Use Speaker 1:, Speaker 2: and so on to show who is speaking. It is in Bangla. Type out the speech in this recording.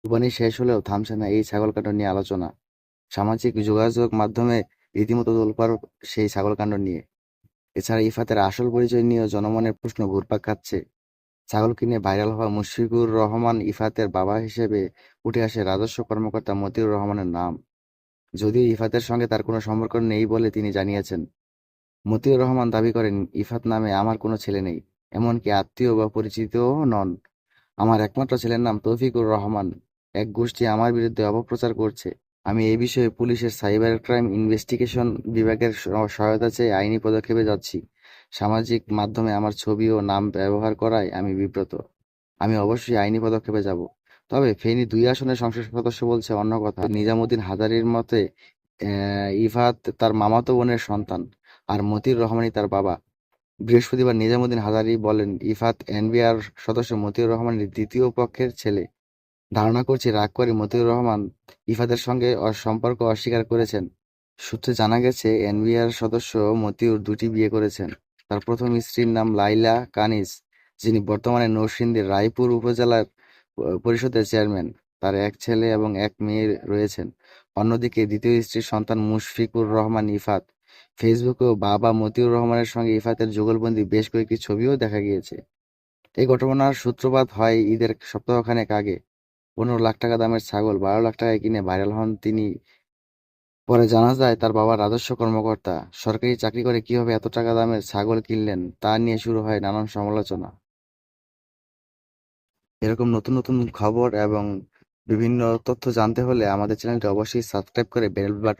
Speaker 1: কুরবানি শেষ হলেও থামছে না এই ছাগলকাণ্ড নিয়ে আলোচনা। সামাজিক যোগাযোগ মাধ্যমে রীতিমতো তোলপাড় সেই ছাগলকাণ্ড নিয়ে। এছাড়া ইফাতের আসল পরিচয় নিয়েও জনমনের প্রশ্ন ঘুরপাক খাচ্ছে। ছাগল কিনে ভাইরাল হওয়া মুশফিকুর রহমান ইফাতের বাবা হিসেবে উঠে আসে রাজস্ব কর্মকর্তা মতিউর রহমানের নাম। যদিও ইফাতের সঙ্গে তার কোনো সম্পর্ক নেই বলে তিনি জানিয়েছেন। মতিউর রহমান দাবি করেন, ইফাত নামে আমার কোনো ছেলে নেই, এমনকি আত্মীয় বা পরিচিতও নন। আমার একমাত্র ছেলের নাম তৌফিকুর রহমান। এক গোষ্ঠী আমার বিরুদ্ধে অপপ্রচার করছে। আমি এই বিষয়ে পুলিশের সাইবার ক্রাইম ইনভেস্টিগেশন বিভাগের সহায়তা চেয়ে আইনি পদক্ষেপে যাচ্ছি। সামাজিক মাধ্যমে আমার ছবি ও নাম ব্যবহার করায় আমি বিব্রত। আমি অবশ্যই আইনি পদক্ষেপে যাব। তবে ফেনী ২ আসনের সংসদ সদস্য বলছে অন্য কথা। নিজামুদ্দিন হাজারীর মতে ইফাত তার মামাতো বোনের সন্তান, আর মতিউর রহমানই তার বাবা। বৃহস্পতিবার নিজামুদ্দিন হাজারী বলেন, ইফাত এনবিআর সদস্য মতিউর রহমানের দ্বিতীয় পক্ষের ছেলে। ধারণা করছি রাগ করে মতিউর রহমান ইফাতের সঙ্গে সম্পর্ক অস্বীকার করেছেন। সূত্রে জানা গেছে, এনবিআর সদস্য মতিউর ২টি বিয়ে করেছেন। তার প্রথম স্ত্রীর নাম লাইলা কানিজ, যিনি বর্তমানে নরসিংদীর রায়পুর উপজেলার পরিষদের চেয়ারম্যান। তার এক ছেলে এবং এক মেয়ে রয়েছেন। অন্যদিকে দ্বিতীয় স্ত্রীর সন্তান মুশফিকুর রহমান ইফাত। ফেসবুকেও বাবা মতিউর রহমানের সঙ্গে ইফাতের যুগলবন্দি বেশ কয়েকটি ছবিও দেখা গিয়েছে। এই ঘটনার সূত্রপাত হয় ঈদের সপ্তাহখানেক আগে। ১৫ লাখ টাকা দামের ছাগল ১২ লাখ টাকায় কিনে ভাইরাল হন তিনি। পরে জানা যায় তার বাবা রাজস্ব কর্মকর্তা। সরকারি চাকরি করে কিভাবে এত টাকা দামের ছাগল কিনলেন তা নিয়ে শুরু হয় নানান সমালোচনা। এরকম নতুন নতুন খবর এবং বিভিন্ন তথ্য জানতে হলে আমাদের চ্যানেলটি অবশ্যই সাবস্ক্রাইব করে বেল বাটন